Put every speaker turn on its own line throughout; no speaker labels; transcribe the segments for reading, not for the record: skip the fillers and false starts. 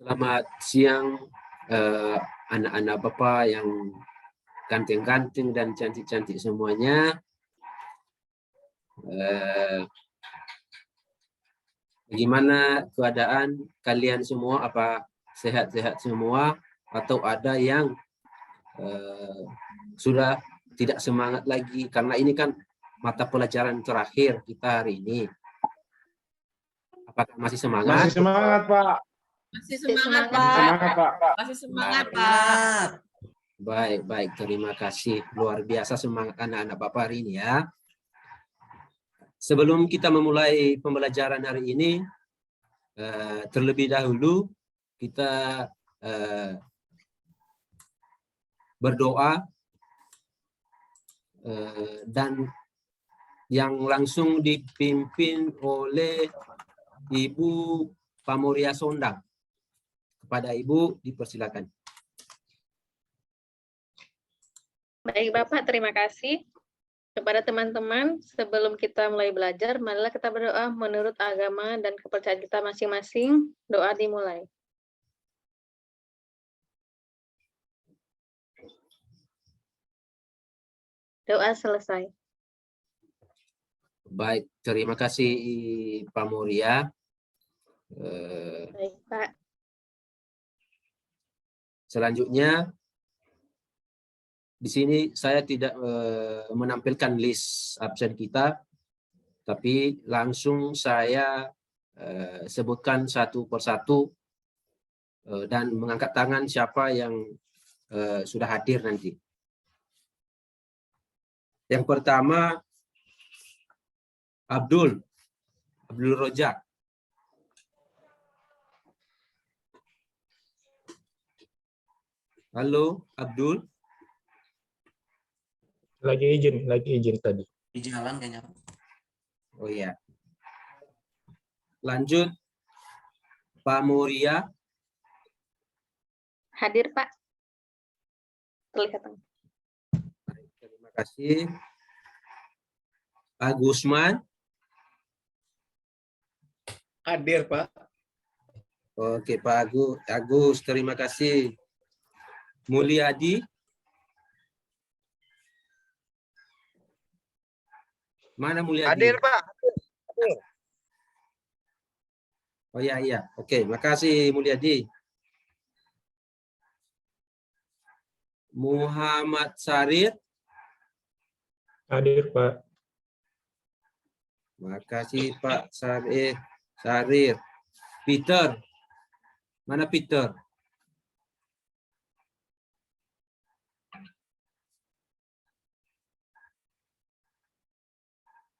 Selamat siang anak-anak Bapak yang ganteng-ganteng dan cantik-cantik semuanya. Bagaimana keadaan kalian semua? Apa sehat-sehat semua? Atau ada yang sudah tidak semangat lagi? Karena ini kan mata pelajaran terakhir kita hari ini. Apakah masih semangat?
Masih semangat, Pak.
Masih semangat,
Masih semangat, Pak.
Masih semangat, Pak.
Baik, terima kasih. Luar biasa semangat anak-anak Bapak hari ini ya. Sebelum kita memulai pembelajaran hari ini, terlebih dahulu kita berdoa dan yang langsung dipimpin oleh Ibu Pamoria Sondang. Kepada Ibu dipersilakan.
Baik Bapak, terima kasih. Kepada teman-teman, sebelum kita mulai belajar, marilah kita berdoa menurut agama dan kepercayaan kita masing-masing. Doa dimulai. Doa selesai.
Baik, terima kasih Pak Moria.
Baik Pak.
Selanjutnya, di sini saya tidak menampilkan list absen kita, tapi langsung saya sebutkan satu persatu dan mengangkat tangan siapa yang sudah hadir nanti. Yang pertama, Abdul Rojak. Halo, Abdul.
Lagi izin tadi.
Di jalan kayaknya.
Oh iya. Lanjut, Pak Moria.
Hadir Pak. Kelihatan.
Terima kasih. Pak Gusman.
Hadir, Pak.
Oke, Pak Agus, terima kasih. Mulyadi. Mana Mulyadi?
Hadir, Pak.
Oh iya. Oke, makasih Mulyadi. Muhammad Sarir.
Hadir, Pak.
Makasih Pak Sarir. Peter. Mana Peter?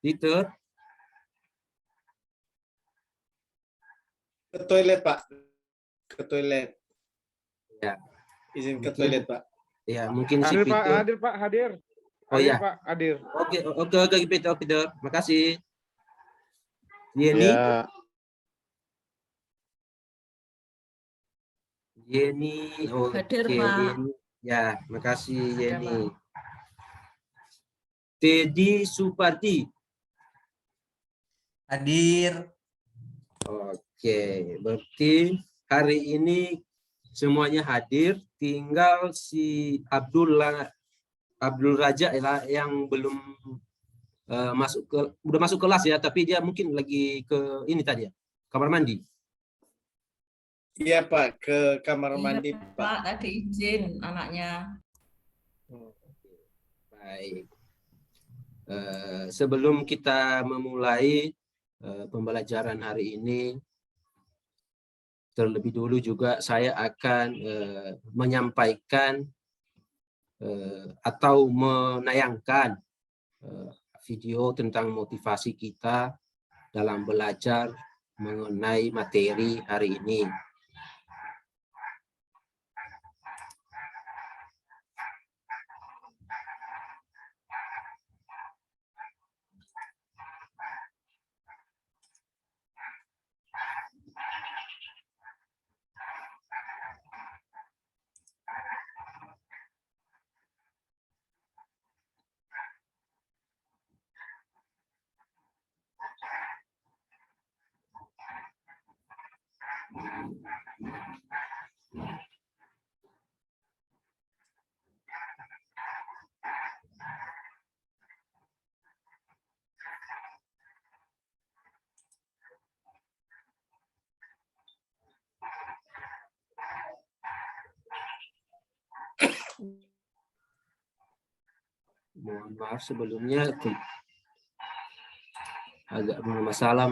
Peter.
Ke toilet, Pak. Ke toilet.
Ya.
Izin ke toilet, Pak.
Ya, mungkin si
Hadir, Pak.
Peter.
Hadir, Pak. Hadir.
Oh
Hadir,
ya.
Pak. Hadir.
Oke, Peter. Makasih. Yeni.
Ya.
Yeni. Oke,
Hadir, Pak.
Yeni. Ya, makasih
Ada,
Yeni. Teddy Suparti.
Hadir.
Oke, berarti hari ini semuanya hadir, tinggal si Abdul Raja yang belum udah masuk kelas ya, tapi dia mungkin lagi ke ini tadi ya, kamar mandi.
Iya, Pak. Ke kamar mandi,
Iya,
Pak.
Tadi izin anaknya.
Baik. Sebelum kita memulai pembelajaran hari ini, terlebih dulu juga saya akan menyampaikan atau menayangkan video tentang motivasi kita dalam belajar mengenai materi hari ini. Mohon maaf sebelumnya agak masalah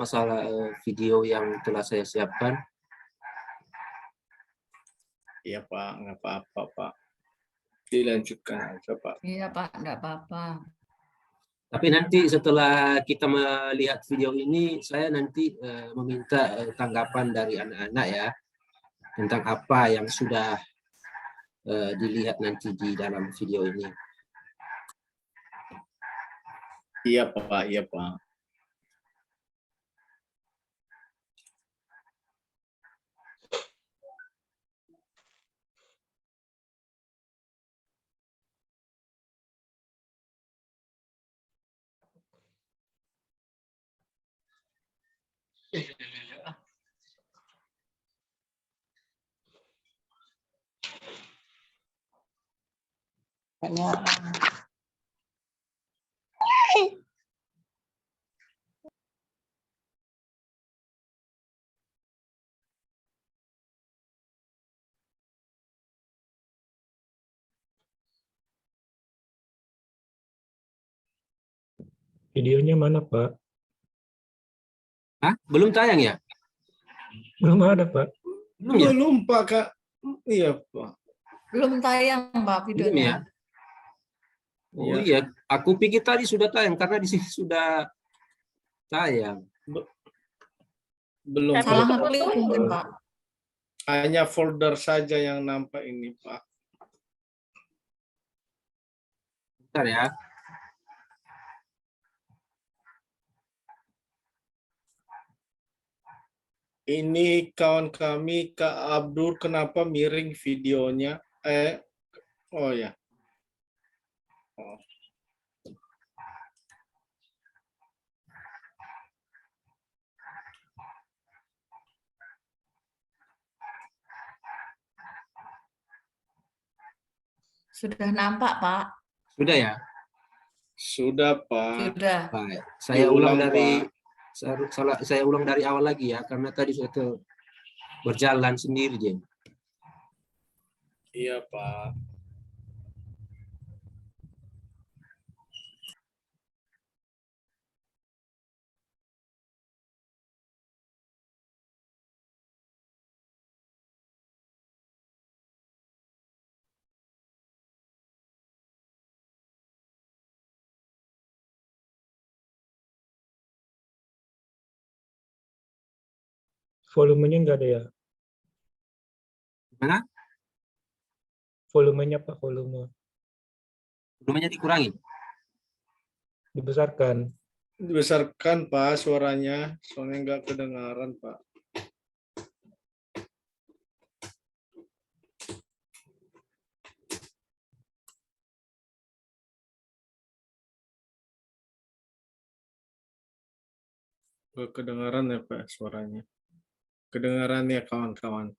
video yang telah saya siapkan.
Iya Pak, nggak apa-apa Pak. Dilanjutkan aja Pak.
Iya Pak, enggak apa-apa.
Tapi nanti setelah kita melihat video ini, saya nanti meminta tanggapan dari anak-anak ya, tentang apa yang sudah dilihat nanti di dalam video ini.
Iya Pak, iya Pak.
Videonya mana, Pak?
Hah? Belum tayang ya?
Belum ada, Pak.
Belum ya?
Belum Pak, Kak. Iya Pak.
Belum tayang Pak
Belum ya?
videonya.
Oh iya, aku pikir tadi sudah tayang karena di sini sudah tayang.
Belum
Salah
Pak.
ngeklik mungkin Pak.
Hanya folder saja yang nampak ini Pak.
Bentar ya.
Ini kawan kami Kak Abdul, kenapa miring videonya? Oh ya. Oh.
Sudah nampak Pak.
Sudah ya?
Sudah Pak.
Sudah.
Baik. Saya ulang
Diulang,
dari
Pak.
saya ulang dari awal lagi ya, karena tadi sudah berjalan sendiri dia.
Iya Pak.
Volumenya nggak ada ya?
Mana?
Volumenya, Pak, volume.
Volumenya dikurangi.
Dibesarkan.
Dibesarkan Pak suaranya, soalnya nggak kedengaran Pak. Nggak kedengaran ya Pak suaranya. Kedengaran ya kawan-kawan.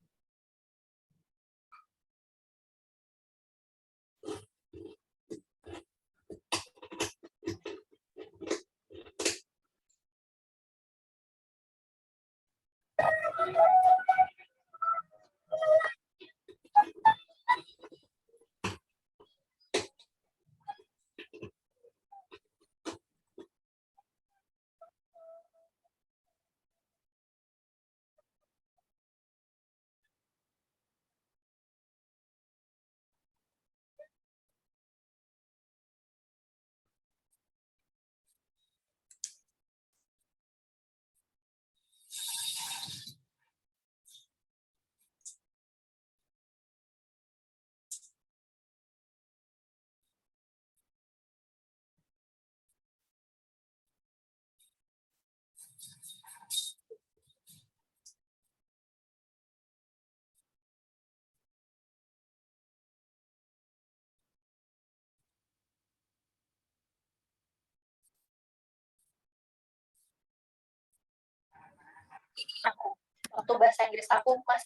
Aku untuk bahasa Inggris aku Mas.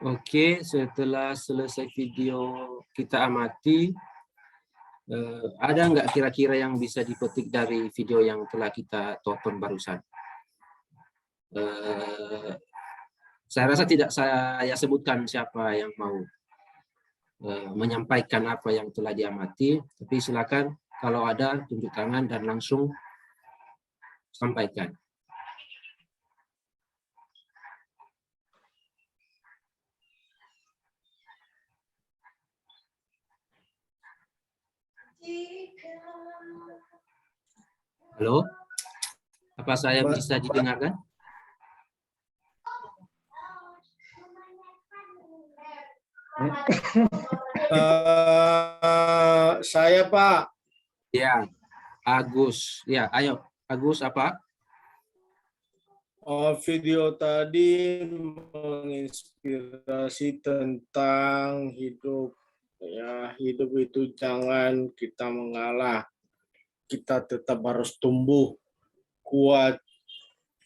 Oke, setelah selesai video kita amati, ada nggak kira-kira yang bisa dipetik dari video yang telah kita tonton barusan? Saya rasa tidak saya sebutkan siapa yang mau menyampaikan apa yang telah diamati, tapi silakan kalau ada tunjuk tangan dan langsung sampaikan. Halo, apa saya bisa didengarkan?
Saya Pak.
Ya, Agus. Ya, ayo. Agus apa?
Video tadi menginspirasi tentang hidup. Ya, hidup itu jangan kita mengalah. Kita tetap harus tumbuh kuat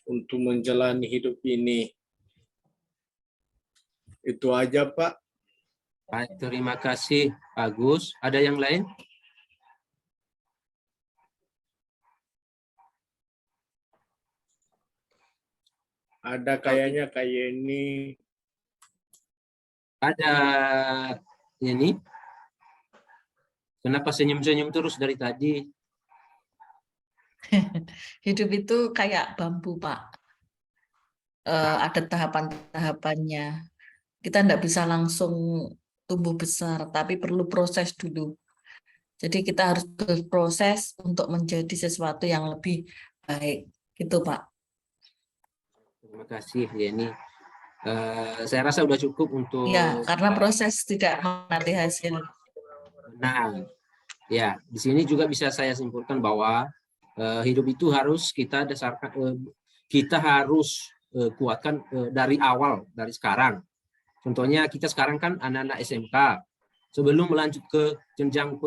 untuk menjalani hidup ini. Itu aja, Pak.
Baik, terima kasih, Agus. Ada yang lain?
Ada kayaknya kayak ini.
Ada ini. Kenapa senyum-senyum terus dari tadi?
Hidup itu kayak bambu, Pak. Ada tahapan-tahapannya. Kita tidak bisa langsung tumbuh besar, tapi perlu proses dulu. Jadi kita harus berproses untuk menjadi sesuatu yang lebih baik. Gitu, Pak.
Terima kasih, Yeni. Saya rasa sudah cukup untuk...
Ya, karena proses tidak nanti hasil.
Nah, ya, di sini juga bisa saya simpulkan bahwa hidup itu harus kita dasarkan, kita harus kuatkan dari awal, dari sekarang. Contohnya kita sekarang kan anak-anak SMK, sebelum melanjut ke jenjang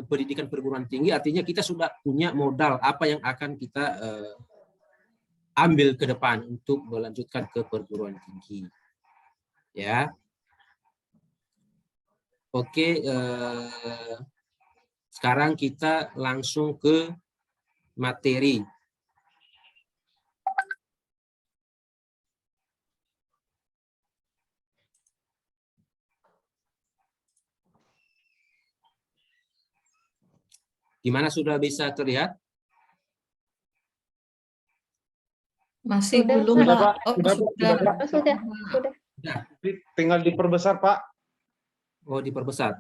pendidikan perguruan tinggi, artinya kita sudah punya modal apa yang akan kita ambil ke depan untuk melanjutkan ke perguruan tinggi. Ya, oke. Sekarang kita langsung ke materi. Gimana, sudah bisa terlihat?
Masih
Sudah,
belum,
Pak.
Pak. Oh,
Sudah,
sudah.
Pak.
Oh, sudah.
Tinggal diperbesar, Pak.
Oh, diperbesar.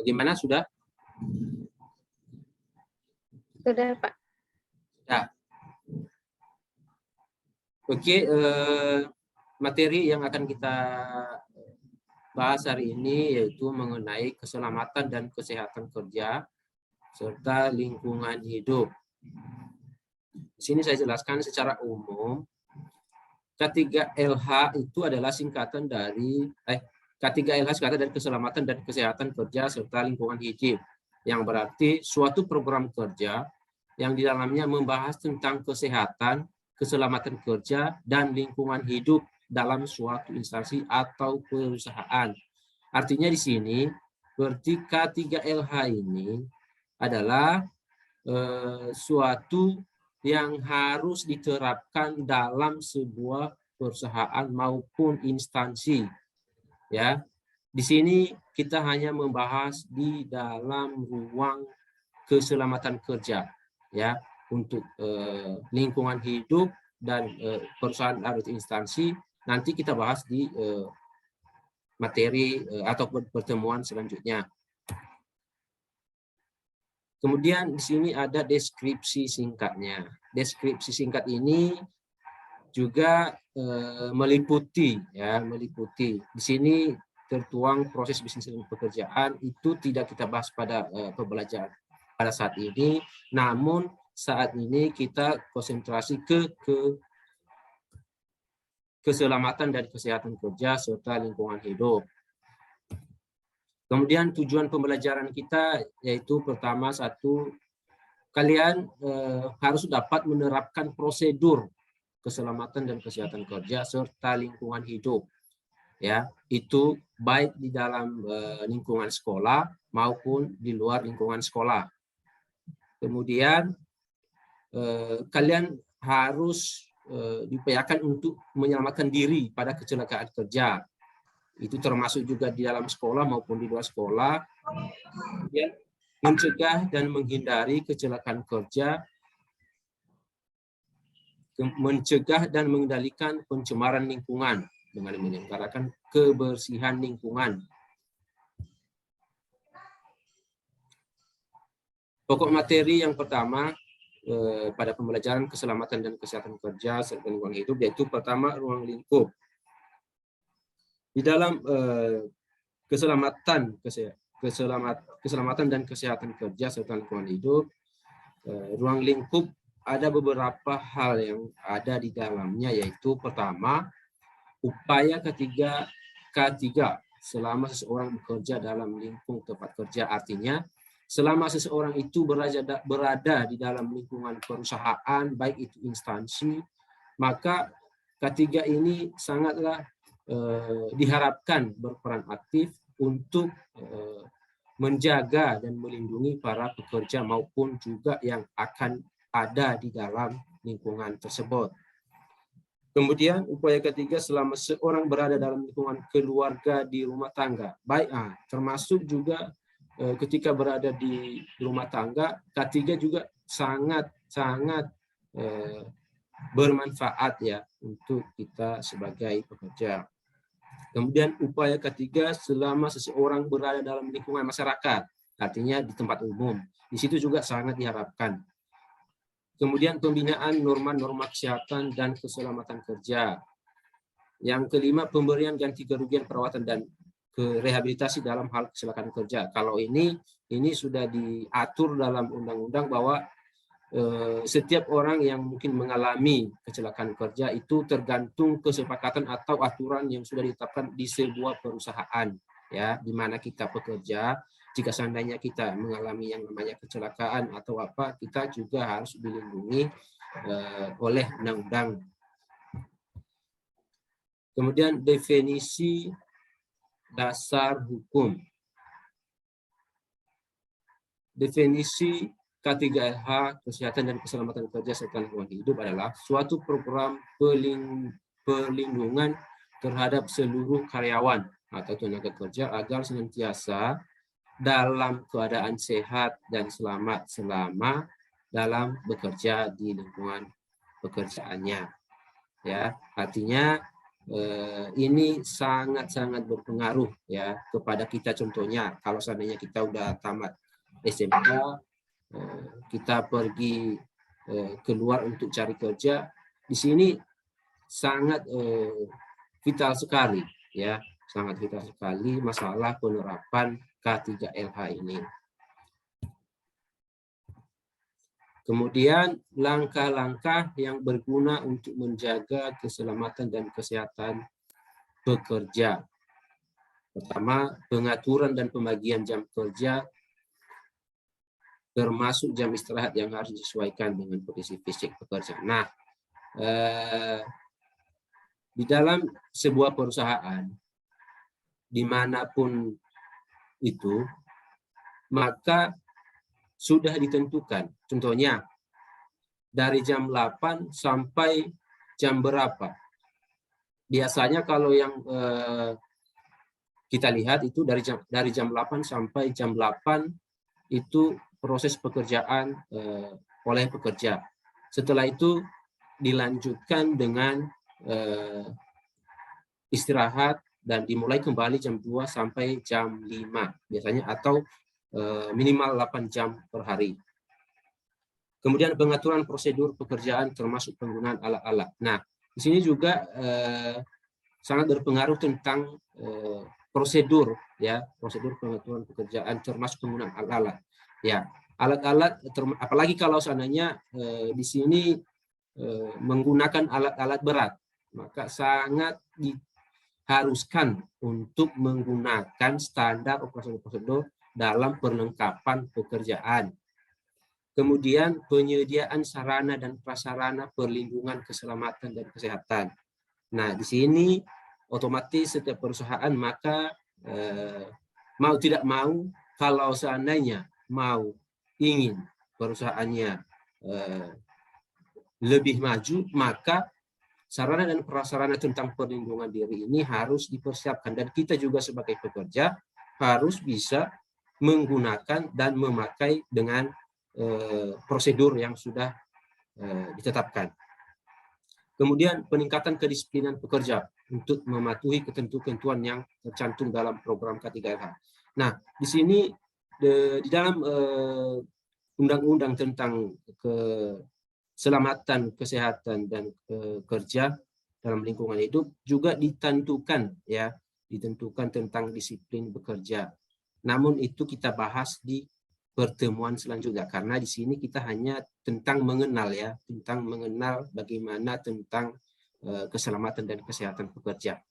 Bagaimana, sudah?
Sudah, Pak.
Ya. Oke, materi yang akan kita bahas hari ini yaitu mengenai keselamatan dan kesehatan kerja serta lingkungan hidup. Di sini saya jelaskan secara umum, K3LH itu adalah singkatan dari K3LH singkatan dari keselamatan dan kesehatan kerja serta lingkungan hidup, yang berarti suatu program kerja yang di dalamnya membahas tentang kesehatan, keselamatan kerja, dan lingkungan hidup dalam suatu instansi atau perusahaan. Artinya di sini, berarti K3LH ini adalah suatu yang harus diterapkan dalam sebuah perusahaan maupun instansi. Ya, di sini kita hanya membahas di dalam ruang keselamatan kerja, ya, untuk lingkungan hidup dan perusahaan atau instansi. Nanti kita bahas di materi atau pertemuan selanjutnya. Kemudian di sini ada deskripsi singkatnya. Deskripsi singkat ini juga meliputi, ya, meliputi. Di sini tertuang proses bisnis dan pekerjaan, itu tidak kita bahas pada pembelajaran pada saat ini. Namun saat ini kita konsentrasi ke keselamatan dan kesehatan kerja serta lingkungan hidup. Kemudian tujuan pembelajaran kita yaitu pertama, satu, kalian harus dapat menerapkan prosedur keselamatan dan kesehatan kerja serta lingkungan hidup. Ya, itu baik di dalam lingkungan sekolah maupun di luar lingkungan sekolah. Kemudian kalian harus diupayakan untuk menyelamatkan diri pada kecelakaan kerja. Itu termasuk juga di dalam sekolah maupun di luar sekolah. Kemudian mencegah dan menghindari kecelakaan kerja, mencegah dan mengendalikan pencemaran lingkungan dengan menyelenggarakan kebersihan lingkungan. Pokok materi yang pertama pada pembelajaran keselamatan dan kesehatan kerja serta lingkungan hidup yaitu pertama, ruang lingkup. Di dalam keselamatan dan kesehatan kerja serta lingkungan hidup, ruang lingkup ada beberapa hal yang ada di dalamnya, yaitu pertama, upaya K3 selama seseorang bekerja dalam lingkung tempat kerja. Artinya selama seseorang itu berada di dalam lingkungan perusahaan, baik itu instansi, maka K3 ini sangatlah diharapkan berperan aktif untuk menjaga dan melindungi para pekerja maupun juga yang akan ada di dalam lingkungan tersebut. Kemudian upaya ketiga, selama seorang berada dalam lingkungan keluarga di rumah tangga, baik termasuk juga ketika berada di rumah tangga, K3 juga sangat bermanfaat ya untuk kita sebagai pekerja. Kemudian upaya ketiga, selama seseorang berada dalam lingkungan masyarakat, artinya di tempat umum, di situ juga sangat diharapkan. Kemudian pembinaan norma-norma kesehatan dan keselamatan kerja. Yang kelima, pemberian ganti kerugian perawatan dan rehabilitasi dalam hal kecelakaan kerja. Kalau ini sudah diatur dalam undang-undang bahwa setiap orang yang mungkin mengalami kecelakaan kerja itu tergantung kesepakatan atau aturan yang sudah ditetapkan di sebuah perusahaan, ya, di mana kita bekerja. Jika seandainya kita mengalami yang namanya kecelakaan atau apa, kita juga harus dilindungi oleh undang-undang. Kemudian definisi dasar hukum. Definisi K3LH, kesehatan dan keselamatan kerja serta lingkungan hidup adalah suatu program perlindungan terhadap seluruh karyawan atau tenaga kerja agar senantiasa dalam keadaan sehat dan selamat selama dalam bekerja di lingkungan pekerjaannya. Ya, artinya ini sangat-sangat berpengaruh ya kepada kita. Contohnya, kalau seandainya kita udah tamat SMK, kita pergi keluar untuk cari kerja, di sini sangat vital sekali ya, sangat vital sekali masalah penerapan K3LH ini. Kemudian langkah-langkah yang berguna untuk menjaga keselamatan dan kesehatan pekerja. Pertama, pengaturan dan pembagian jam kerja termasuk jam istirahat yang harus disesuaikan dengan kondisi fisik pekerja. Nah, di dalam sebuah perusahaan, dimanapun itu, maka sudah ditentukan. Contohnya, dari jam 8 sampai jam berapa. Biasanya kalau yang kita lihat itu dari jam 8 sampai jam 8 itu proses pekerjaan oleh pekerja. Setelah itu dilanjutkan dengan istirahat dan dimulai kembali jam 2 sampai jam 5 biasanya, atau minimal 8 jam per hari. Kemudian pengaturan prosedur pekerjaan termasuk penggunaan alat-alat. Nah, di sini juga sangat berpengaruh tentang prosedur ya, prosedur pengaturan pekerjaan termasuk penggunaan alat-alat. Ya, alat-alat, apalagi kalau seandainya di sini menggunakan alat-alat berat, maka sangat diharuskan untuk menggunakan standar operasional prosedur dalam perlengkapan pekerjaan. Kemudian penyediaan sarana dan prasarana perlindungan keselamatan dan kesehatan. Nah, di sini otomatis setiap perusahaan maka mau tidak mau, kalau seandainya mau ingin perusahaannya lebih maju, maka sarana dan prasarana tentang perlindungan diri ini harus dipersiapkan, dan kita juga sebagai pekerja harus bisa menggunakan dan memakai dengan prosedur yang sudah ditetapkan. Kemudian peningkatan kedisiplinan pekerja untuk mematuhi ketentuan yang tercantum dalam program K3LH. Nah, di sini di dalam undang-undang tentang keselamatan, kesehatan dan kerja dalam lingkungan hidup juga ditentukan tentang disiplin bekerja. Namun itu kita bahas di pertemuan selanjutnya, karena di sini kita hanya tentang mengenal bagaimana tentang keselamatan dan kesehatan pekerja.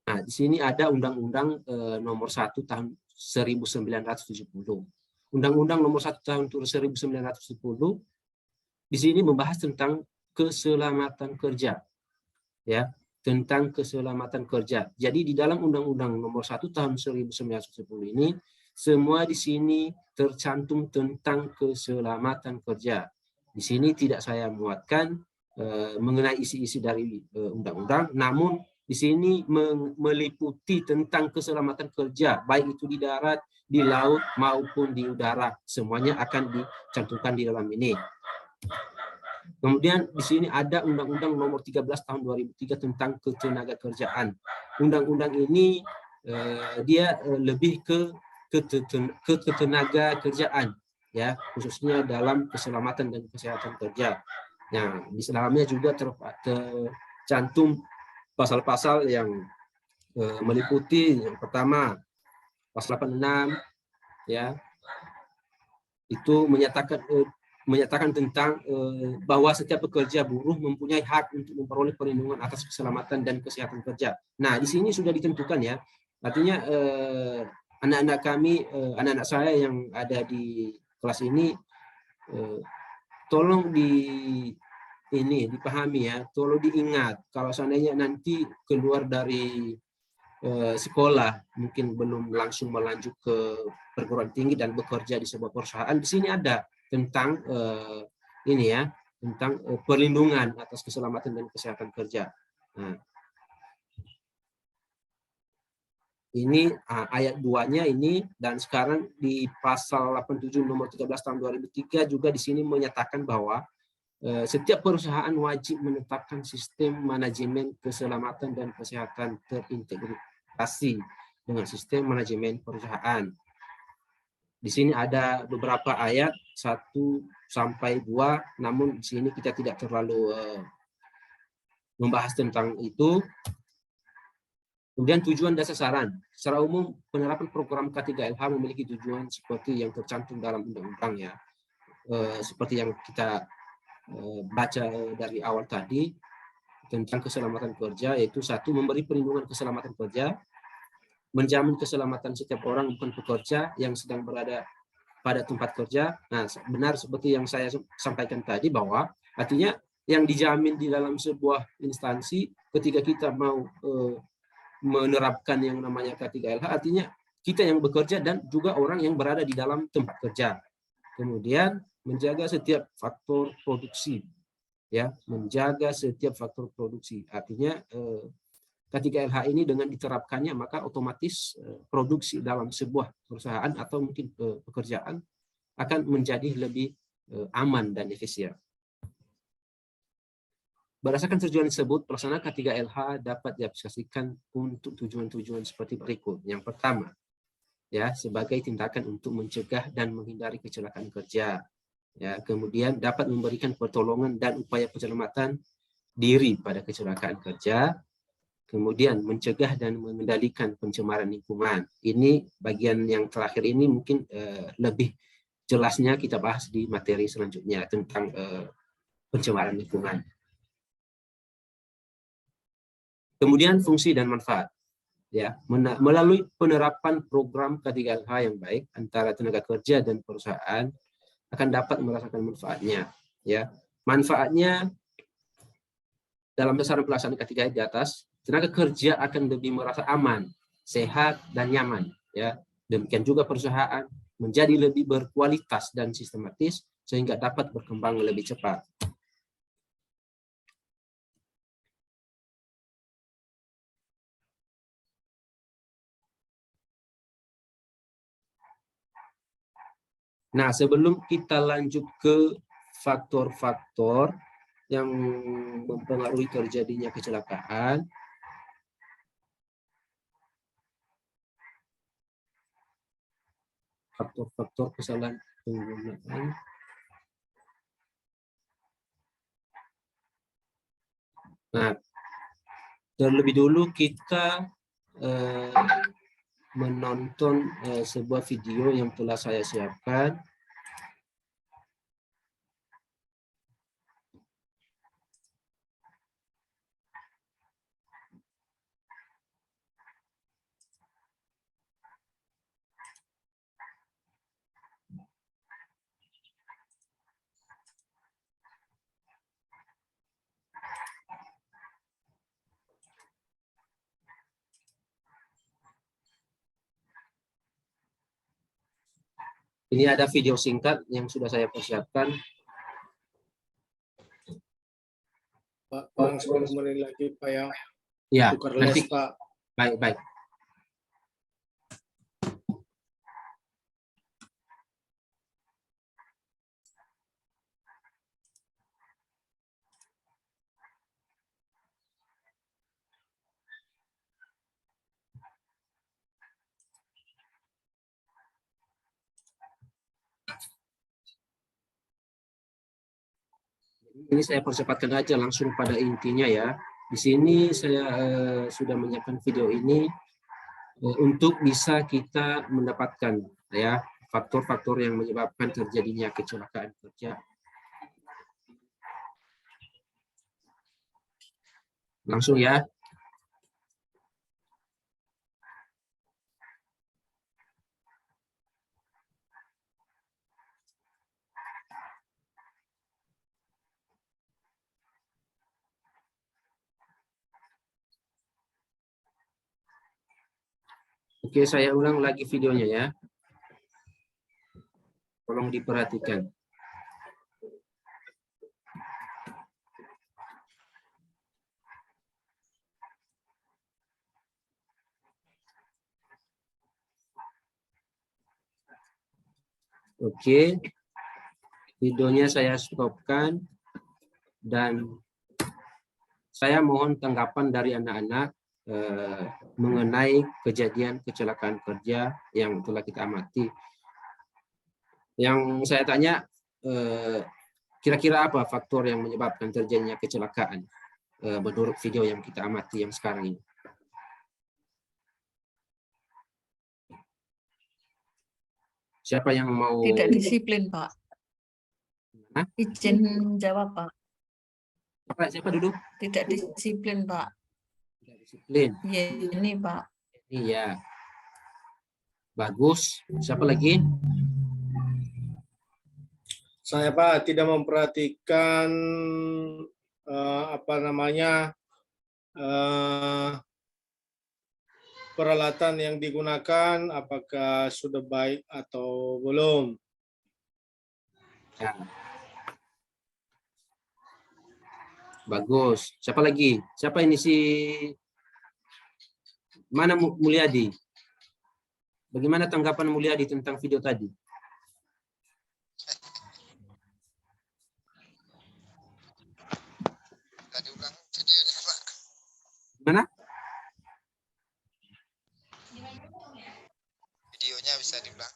Nah, di sini ada Undang-Undang nomor 1 tahun 1970. Undang-Undang nomor 1 tahun 1970 di sini membahas tentang keselamatan kerja, ya, tentang keselamatan kerja. Jadi di dalam Undang-Undang nomor 1 tahun 1970 ini semua di sini tercantum tentang keselamatan kerja. Di sini tidak saya muatkan mengenai isi-isi dari undang-undang, namun di sini meliputi tentang keselamatan kerja, baik itu di darat, di laut, maupun di udara. Semuanya akan dicantumkan di dalam ini. Kemudian di sini ada Undang-Undang nomor 13 tahun 2003 tentang ketenagakerjaan. Undang-undang ini dia lebih ke ketenaga kerjaan, ya, khususnya dalam keselamatan dan kesehatan kerja. Nah, di dalamnya juga tercantum pasal-pasal yang meliputi yang pertama pasal 86, ya, itu menyatakan tentang bahwa setiap pekerja buruh mempunyai hak untuk memperoleh perlindungan atas keselamatan dan kesehatan kerja. Nah, di sini sudah ditentukan, ya, artinya anak-anak kami, anak-anak saya yang ada di kelas ini, tolong dipahami, ya, tolong diingat kalau seandainya nanti keluar dari sekolah, mungkin belum langsung melanjut ke perguruan tinggi dan bekerja di sebuah perusahaan, di sini ada tentang tentang perlindungan atas keselamatan dan kesehatan kerja. Nah, ini ayat 2-nya ini, dan sekarang di pasal 87 nomor 13 tahun 2003 juga di sini menyatakan bahwa setiap perusahaan wajib menetapkan sistem manajemen keselamatan dan kesehatan terintegrasi dengan sistem manajemen perusahaan. Di sini ada beberapa ayat 1 sampai 2, namun di sini kita tidak terlalu membahas tentang itu. Kemudian tujuan dan sasaran. Secara umum, penerapan program K3LH memiliki tujuan seperti yang tercantum dalam undang-undang, ya. Seperti yang kita baca dari awal tadi tentang keselamatan kerja, yaitu 1, memberi perlindungan keselamatan kerja, menjamin keselamatan setiap orang bukan pekerja yang sedang berada pada tempat kerja. Nah, benar seperti yang saya sampaikan tadi, bahwa artinya yang dijamin di dalam sebuah instansi ketika kita mau menerapkan yang namanya K3LH, artinya kita yang bekerja dan juga orang yang berada di dalam tempat kerja. Kemudian menjaga setiap faktor produksi, ya, menjaga setiap faktor produksi. Artinya K3LH ini dengan diterapkannya maka otomatis produksi dalam sebuah perusahaan atau mungkin pekerjaan akan menjadi lebih aman dan efisien. Berdasarkan tujuan tersebut, pelaksanaan K3LH dapat diaplikasikan untuk tujuan-tujuan seperti berikut. Yang pertama, ya, sebagai tindakan untuk mencegah dan menghindari kecelakaan kerja. Ya, kemudian dapat memberikan pertolongan dan upaya penyelamatan diri pada kecelakaan kerja. Kemudian mencegah dan mengendalikan pencemaran lingkungan. Ini bagian yang terakhir ini mungkin lebih jelasnya kita bahas di materi selanjutnya tentang pencemaran lingkungan. Kemudian fungsi dan manfaat. Ya, melalui penerapan program K3H yang baik antara tenaga kerja dan perusahaan akan dapat merasakan manfaatnya. Ya, manfaatnya dalam besaran pelaksanaan K3H di atas, tenaga kerja akan lebih merasa aman, sehat dan nyaman. Ya, demikian juga perusahaan menjadi lebih berkualitas dan sistematis sehingga dapat berkembang lebih cepat. Nah, sebelum kita lanjut ke faktor-faktor yang mempengaruhi terjadinya kecelakaan, faktor-faktor kesalahan penggunaan. Nah, terlebih dulu kita menonton sebuah video yang telah saya siapkan. Ini ada video singkat yang sudah saya persiapkan.
Pak, Bang, 10 menit lagi Pak ya.
Ya,
Tukar
nanti.
les Pak.
Baik. Ini saya percepatkan aja langsung pada intinya ya. Di sini saya sudah menyiapkan video ini untuk bisa kita mendapatkan ya faktor-faktor yang menyebabkan terjadinya kecelakaan kerja. Langsung ya. Oke, saya ulang lagi videonya ya. Tolong diperhatikan. Oke, videonya saya stopkan dan saya mohon tanggapan dari anak-anak mengenai kejadian kecelakaan kerja yang telah kita amati. Yang saya tanya, kira-kira apa faktor yang menyebabkan terjadinya kecelakaan menurut video yang kita amati yang sekarang ini? Siapa yang mau?
Tidak disiplin, Pak.
Hah?
Izin jawab, Pak.
Siapa dulu?
Tidak disiplin, Pak.
Tidak disiplin.
Iya, ini, Pak.
Iya. Bagus. Siapa lagi?
Saya Pak tidak memperhatikan peralatan yang digunakan, apakah sudah baik atau belum.
Ya. Bagus. Siapa lagi? Siapa ini si? Mana Mulyadi? Bagaimana tanggapan Mulyadi tentang video tadi? Mana?
Videonya bisa diulang.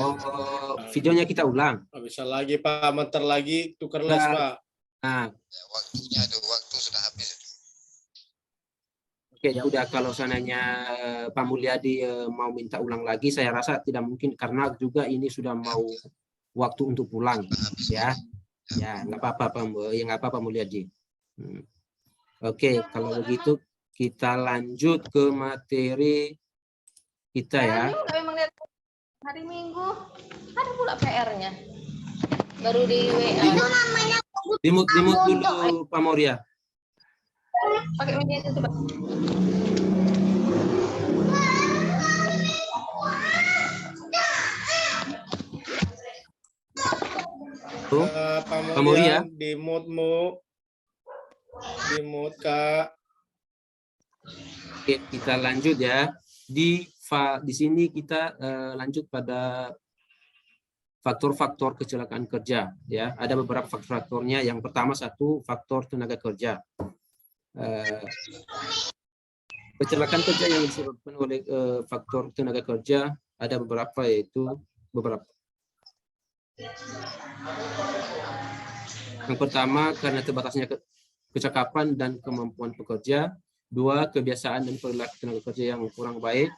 Oh, videonya kita ulang.
Bisa lagi Pak, bentar lagi tukar les Pak.
Nah,
Ya, waktunya ada waktu sudah habis.
oke, ya udah kalau seandainya Pak Mulyadi mau minta ulang lagi, saya rasa tidak mungkin karena juga ini sudah mau waktu untuk pulang, ya. Ya, nggak apa-apa Pak, ya nggak apa-apa Mulyadi. Oke, kalau begitu kita lanjut ke materi kita ya.
Memang lihat hari Minggu ada pula PR-nya. Baru di WA.
Dimut dulu Pak Moria.
Pakai media itu coba.
Tuh,
Pak
Moria.
Morian, di mute Kak.
Oke, kita lanjut ya. Di sini kita lanjut pada faktor-faktor kecelakaan kerja ya. Ada beberapa faktornya. Yang pertama faktor tenaga kerja. Kecelakaan kerja yang disebabkan oleh faktor tenaga kerja ada beberapa, yaitu beberapa. Yang pertama, karena terbatasnya kecakapan dan kemampuan pekerja. 2, kebiasaan dan perilaku tenaga kerja yang kurang baik.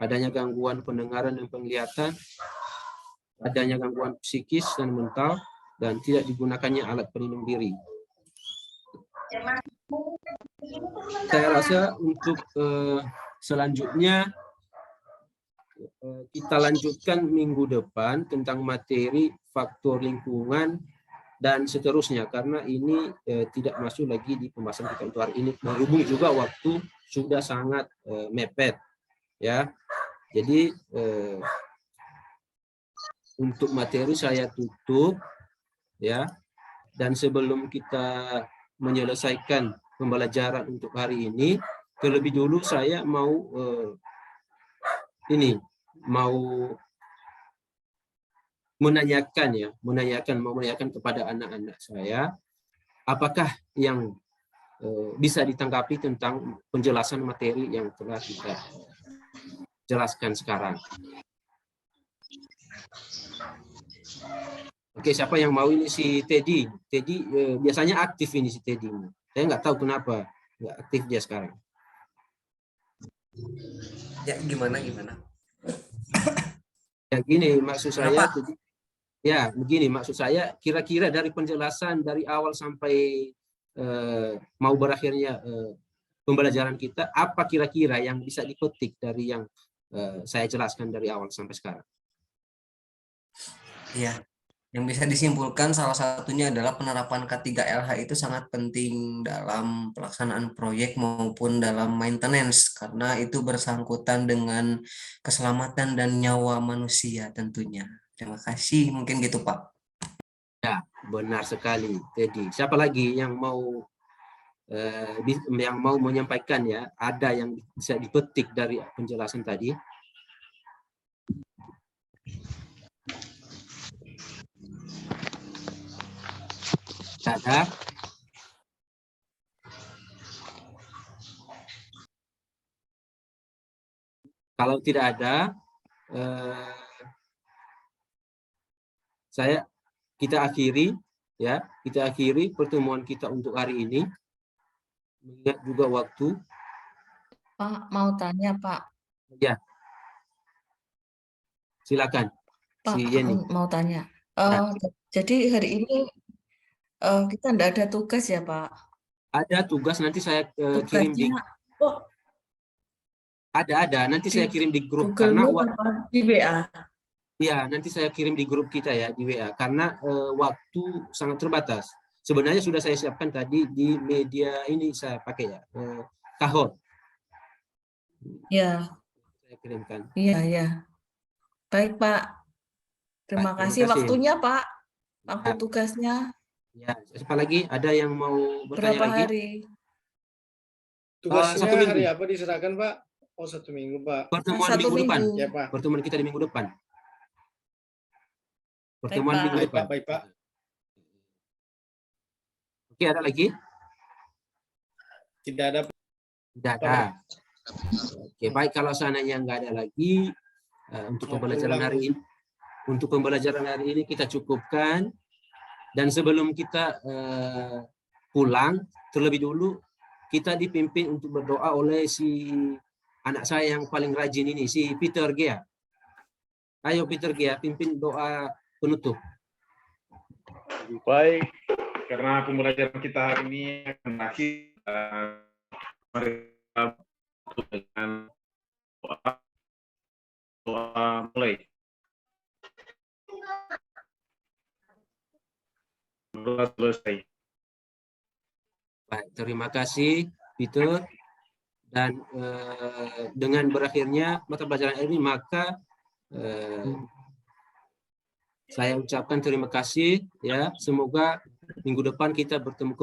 Adanya gangguan pendengaran dan penglihatan. Adanya gangguan psikis dan mental, dan tidak digunakannya alat pelindung diri. Saya rasa untuk selanjutnya kita lanjutkan minggu depan tentang materi faktor lingkungan dan seterusnya, karena ini tidak masuk lagi di pembahasan kita untuk hari ini. Berhubung juga waktu sudah sangat mepet ya. Jadi untuk materi saya tutup ya. Dan sebelum kita menyelesaikan pembelajaran untuk hari ini, terlebih dulu saya mau menanyakan kepada anak-anak saya, apakah yang bisa ditanggapi tentang penjelasan materi yang telah kita jelaskan sekarang. Oke, siapa yang mau ini? Si Teddy. Teddy biasanya aktif ini si Teddy. Saya nggak tahu kenapa nggak aktif dia sekarang.
Ya, gimana?
Ya gini, maksud saya.
Kenapa?
Ya, begini maksud saya. Kira-kira dari penjelasan dari awal sampai mau berakhirnya pembelajaran kita, apa kira-kira yang bisa dipetik dari yang saya jelaskan dari awal sampai sekarang?
Iya. Yang bisa disimpulkan salah satunya adalah penerapan K3LH itu sangat penting dalam pelaksanaan proyek maupun dalam maintenance, karena itu bersangkutan dengan keselamatan dan nyawa manusia tentunya. Terima kasih, mungkin gitu Pak.
Ya, benar sekali, Teddy. Siapa lagi yang mau menyampaikan ya? Ada yang bisa dipetik dari penjelasan tadi? Ada? Kalau tidak ada, kita akhiri ya. Kita akhiri pertemuan kita untuk hari ini. Mengingat juga waktu.
Pak, mau tanya Pak.
Ya. Silakan.
Pak,
si Yeni.
mau tanya. Jadi hari ini kita tidak ada tugas ya Pak?
Ada tugas, nanti saya kirim di. Ada. Nanti saya kirim di grup.
Google karena di WA.
Ya, nanti saya kirim di grup kita ya, di WA. Karena waktu sangat terbatas. Sebenarnya sudah saya siapkan tadi di media ini, saya pakai ya, Kahon.
Ya.
Saya kirimkan.
Iya. Baik Pak. Terima kasih waktunya Pak. Waktu tugasnya.
Ya, siapa lagi? Ada yang mau bertanya
berapa
lagi?
Hari?
Tugasnya
1 minggu.
hari apa diserahkan Pak? Oh, 1 minggu Pak.
Pertemuan
1
minggu depan.
Ya Pak.
Pertemuan kita di minggu depan. Pertemuan minggu depan.
Baik Pak.
Oke, ada lagi?
Tidak ada.
Tidak ada. Oke, baik, kalau seandainya nggak ada lagi untuk pembelajaran hari ini. Untuk pembelajaran hari ini kita cukupkan. Dan sebelum kita pulang, terlebih dulu kita dipimpin untuk berdoa oleh si anak saya yang paling rajin ini, si Peter Gea. Ayo Peter Gea, pimpin doa penutup.
Baik, karena pembelajaran kita hari ini akan berakhir,
Mari kita tutup dengan doa mulai. Doa selesai.
Baik, terima kasih Peter. Dan dengan berakhirnya mata pelajaran ini, maka saya ucapkan terima kasih ya. Semoga minggu depan kita bertemu